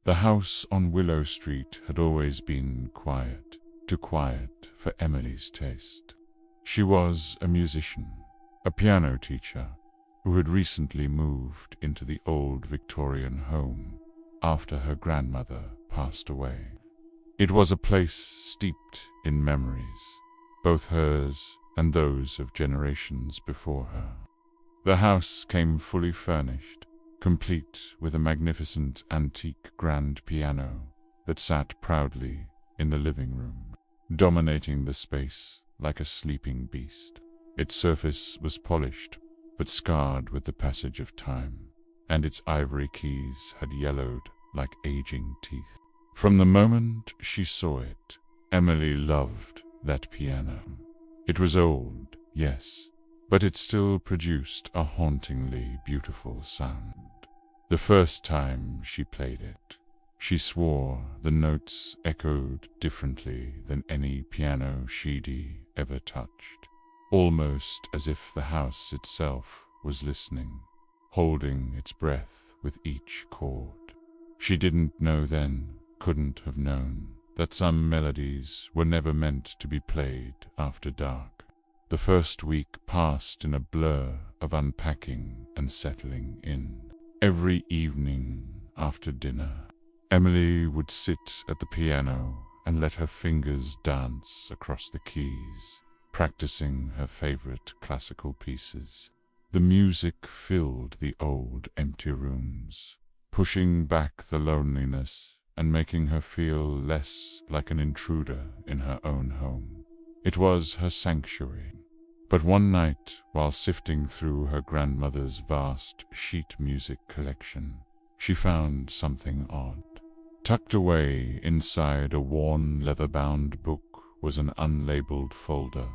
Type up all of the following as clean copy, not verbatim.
The house on Willow Street had always been quiet, too quiet for Emily's taste. She was a musician, a piano teacher, who had recently moved into the old Victorian home after her grandmother passed away. It was a place steeped in memories, both hers and those of generations before her. The house came fully furnished, complete with a magnificent antique grand piano that sat proudly in the living room, dominating the space like a sleeping beast. Its surface was polished, but scarred with the passage of time, and its ivory keys had yellowed like aging teeth. From the moment she saw it, Emily loved that piano. It was old, yes, but it still produced a hauntingly beautiful sound. The first time she played it, she swore the notes echoed differently than any piano she'd ever touched, almost as if the house itself was listening, holding its breath with each chord. She didn't know then, couldn't have known, that some melodies were never meant to be played after dark. The first week passed in a blur of unpacking and settling in. Every evening after dinner, Emily would sit at the piano and let her fingers dance across the keys, practicing her favorite classical pieces. The music filled the old empty rooms, pushing back the loneliness and making her feel less like an intruder in her own home. It was her sanctuary. But one night, while sifting through her grandmother's vast sheet music collection, she found something odd. Tucked away inside a worn leather-bound book was an unlabeled folder.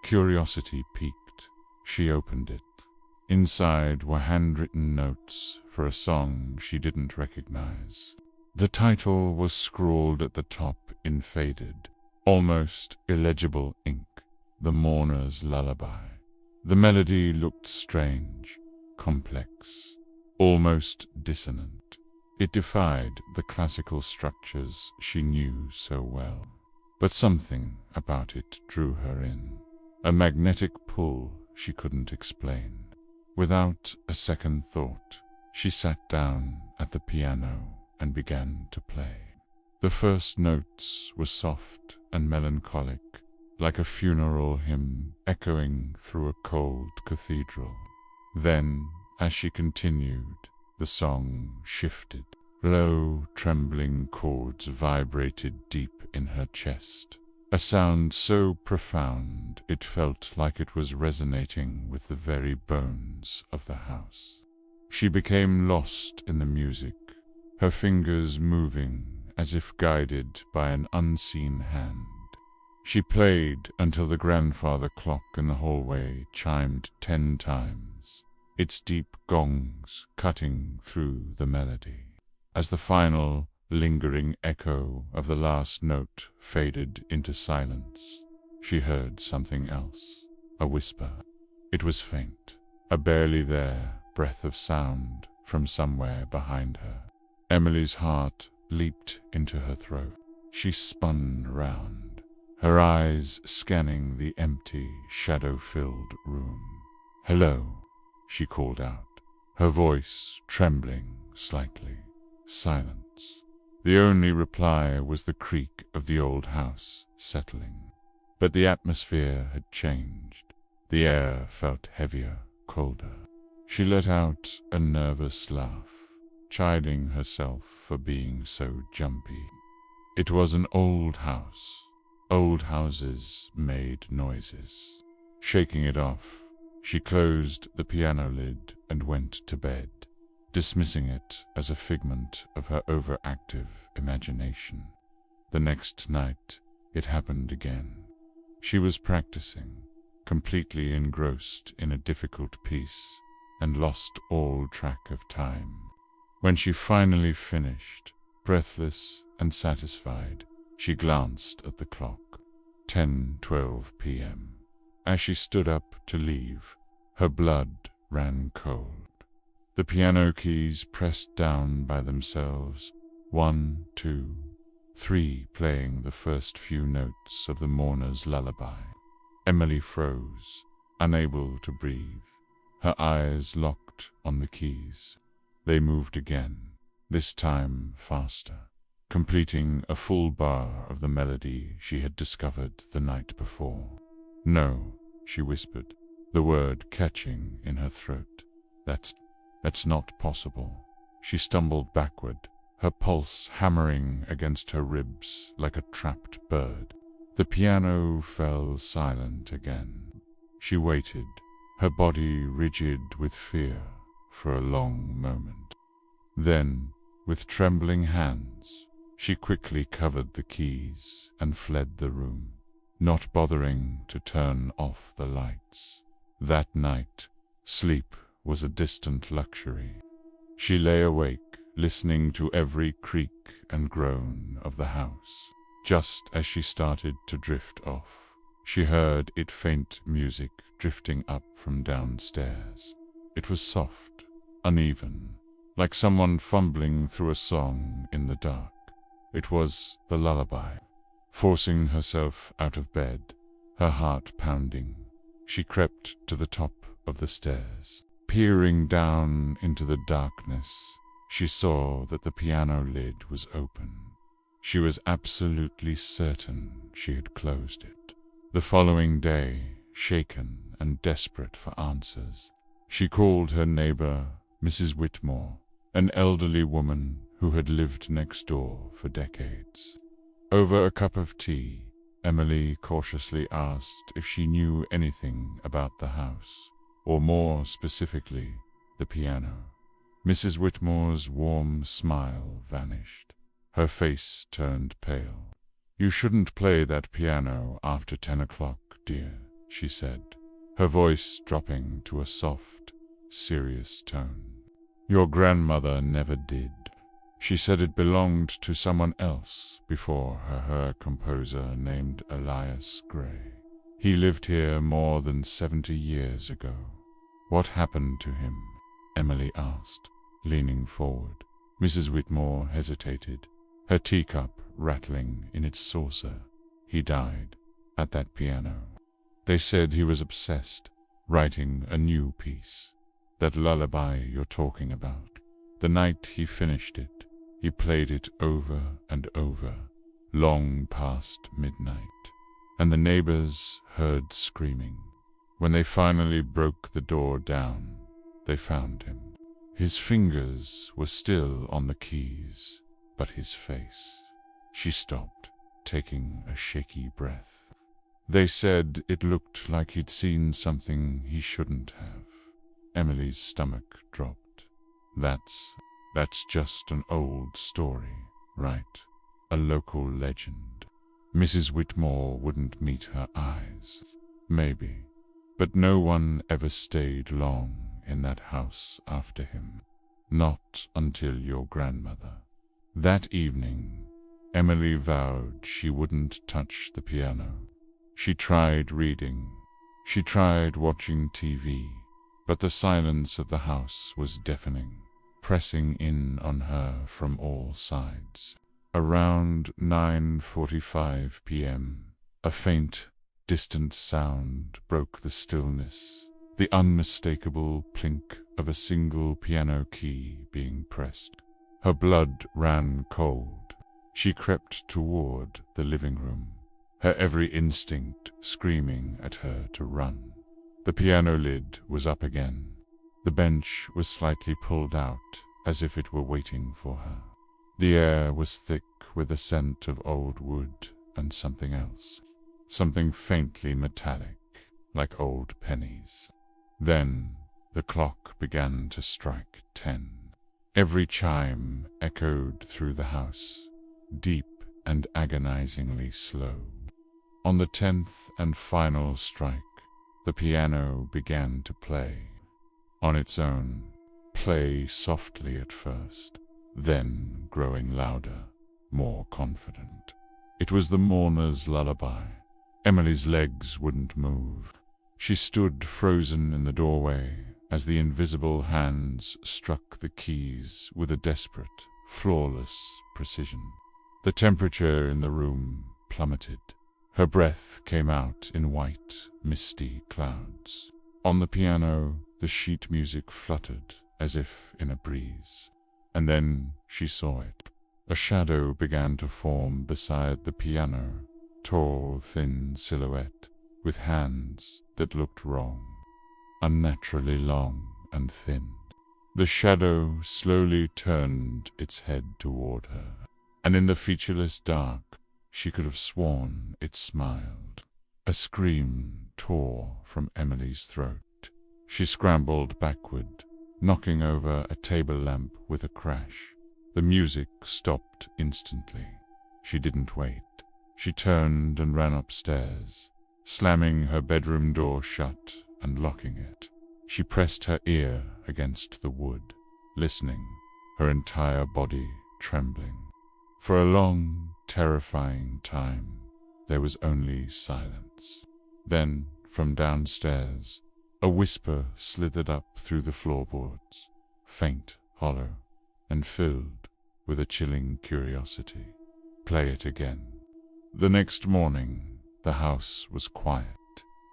Curiosity piqued. She opened it. Inside were handwritten notes for a song she didn't recognize. The title was scrawled at the top in faded, almost illegible ink. The Mourner's Lullaby. The melody looked strange, complex, almost dissonant. It defied the classical structures she knew so well. But something about it drew her in, a magnetic pull she couldn't explain. Without a second thought, she sat down at the piano and began to play. The first notes were soft and melancholic, like a funeral hymn echoing through a cold cathedral. Then, as she continued, the song shifted. Low, trembling chords vibrated deep in her chest, a sound so profound it felt like it was resonating with the very bones of the house. She became lost in the music, her fingers moving as if guided by an unseen hand. She played until the grandfather clock in the hallway chimed 10 times, its deep gongs cutting through the melody. As the final, lingering echo of the last note faded into silence, she heard something else, a whisper. It was faint, a barely there breath of sound from somewhere behind her. Emily's heart leaped into her throat. She spun round, her eyes scanning the empty, shadow-filled room. "Hello," she called out, her voice trembling slightly. Silence. The only reply was the creak of the old house settling. But the atmosphere had changed. The air felt heavier, colder. She let out a nervous laugh, chiding herself for being so jumpy. It was an old house. Old houses made noises. Shaking it off, she closed the piano lid and went to bed, dismissing it as a figment of her overactive imagination. The next night, it happened again. She was practicing, completely engrossed in a difficult piece, and lost all track of time. When she finally finished, breathless and satisfied, she glanced at the clock. 10:12 p.m. As she stood up to leave, her blood ran cold. The piano keys pressed down by themselves 1, 2, 3, playing the first few notes of the mourner's lullaby. Emily froze, unable to breathe, her eyes locked on the keys. They moved again, this time faster, completing a full bar of the melody she had discovered the night before. "No," she whispered, the word catching in her throat. That's not possible." She stumbled backward, her pulse hammering against her ribs like a trapped bird. The piano fell silent again. She waited, her body rigid with fear, for a long moment. Then, with trembling hands, she quickly covered the keys and fled the room, not bothering to turn off the lights. That night, sleep was a distant luxury. She lay awake, listening to every creak and groan of the house. Just as she started to drift off, she heard its faint music drifting up from downstairs. It was soft, uneven, like someone fumbling through a song in the dark. It was the lullaby. Forcing herself out of bed, her heart pounding, she crept to the top of the stairs. Peering down into the darkness, she saw that the piano lid was open. She was absolutely certain she had closed it. The following day, shaken and desperate for answers, she called her neighbor, Mrs. Whitmore, an elderly woman who had lived next door for decades. Over a cup of tea, Emily cautiously asked if she knew anything about the house, or more specifically, the piano. Mrs. Whitmore's warm smile vanished. Her face turned pale. "You shouldn't play that piano after 10 o'clock, dear," she said, her voice dropping to a soft, serious tone. "Your grandmother never did. She said it belonged to someone else before her composer named Elias Gray. He lived here more than 70 years ago." "What happened to him?" Emily asked, leaning forward. Mrs. Whitmore hesitated, her teacup rattling in its saucer. "He died at that piano. They said he was obsessed, writing a new piece. That lullaby you're talking about. The night he finished it, he played it over and over, long past midnight, and the neighbors heard screaming. When they finally broke the door down, they found him. His fingers were still on the keys, but his face." She stopped, taking a shaky breath. "They said it looked like he'd seen something he shouldn't have." Emily's stomach dropped. That's just an old story, right? A local legend. Mrs. Whitmore wouldn't meet her eyes. Maybe. But no one ever stayed long in that house after him. Not until your grandmother. That evening, Emily vowed she wouldn't touch the piano. She tried reading. She tried watching TV. But the silence of the house was deafening, pressing in on her from all sides. Around 9:45 p.m., a faint, distant sound broke the stillness, the unmistakable plink of a single piano key being pressed. Her blood ran cold. She crept toward the living room, her every instinct screaming at her to run. The piano lid was up again. The bench was slightly pulled out, as if it were waiting for her. The air was thick with the scent of old wood and something else. Something faintly metallic, like old pennies. Then the clock began to strike 10. Every chime echoed through the house, deep and agonizingly slow. On the 10th and final strike, the piano began to play. On its own, play softly at first, then growing louder, more confident. It was the mourner's lullaby. Emily's legs wouldn't move. She stood frozen in the doorway as the invisible hands struck the keys with a desperate, flawless precision. The temperature in the room plummeted. Her breath came out in white, misty clouds. On the piano, the sheet music fluttered as if in a breeze. And then she saw it. A shadow began to form beside the piano, tall, thin silhouette, with hands that looked wrong, unnaturally long and thin. The shadow slowly turned its head toward her, and in the featureless dark, she could have sworn it smiled. A scream tore from Emily's throat. She scrambled backward, knocking over a table lamp with a crash. The music stopped instantly. She didn't wait. She turned and ran upstairs, slamming her bedroom door shut and locking it. She pressed her ear against the wood, listening, her entire body trembling. For a long, terrifying time, there was only silence. Then, from downstairs, a whisper slithered up through the floorboards, faint, hollow, and filled with a chilling curiosity. Play it again. The next morning, the house was quiet.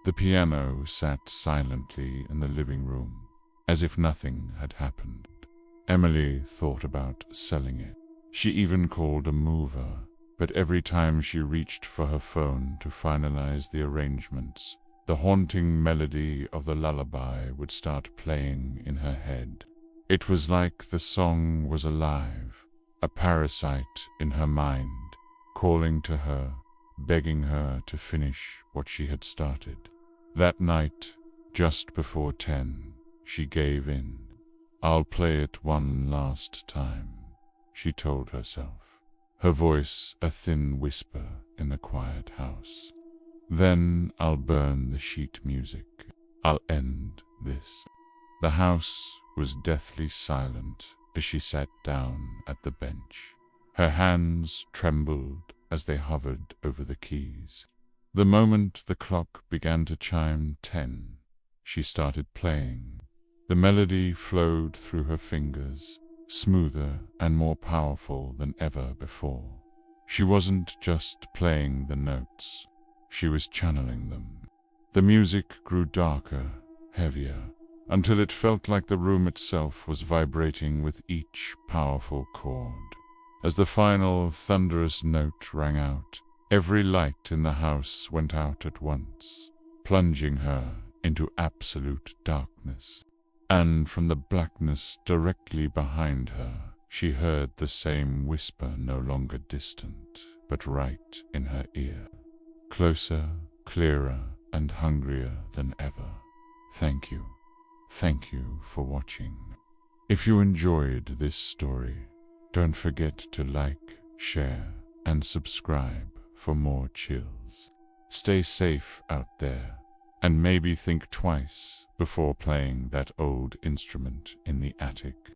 The piano sat silently in the living room, as if nothing had happened. Emily thought about selling it. She even called a mover, but every time she reached for her phone to finalize the arrangements, the haunting melody of the lullaby would start playing in her head. It was like the song was alive, a parasite in her mind, calling to her, begging her to finish what she had started. That night, just before 10, she gave in. "I'll play it one last time," she told herself, her voice a thin whisper in the quiet house. "Then I'll burn the sheet music. I'll end this." The house was deathly silent as she sat down at the bench. Her hands trembled as they hovered over the keys. The moment the clock began to chime 10, she started playing. The melody flowed through her fingers, smoother and more powerful than ever before. She wasn't just playing the notes, she was channeling them. The music grew darker, heavier, until it felt like the room itself was vibrating with each powerful chord. As the final thunderous note rang out, every light in the house went out at once, plunging her into absolute darkness. And from the blackness directly behind her, she heard the same whisper, no longer distant, but right in her ear. Closer, clearer, and hungrier than ever. Thank you. Thank you for watching. If you enjoyed this story, don't forget to like, share, and subscribe for more chills. Stay safe out there, and maybe think twice before playing that old instrument in the attic.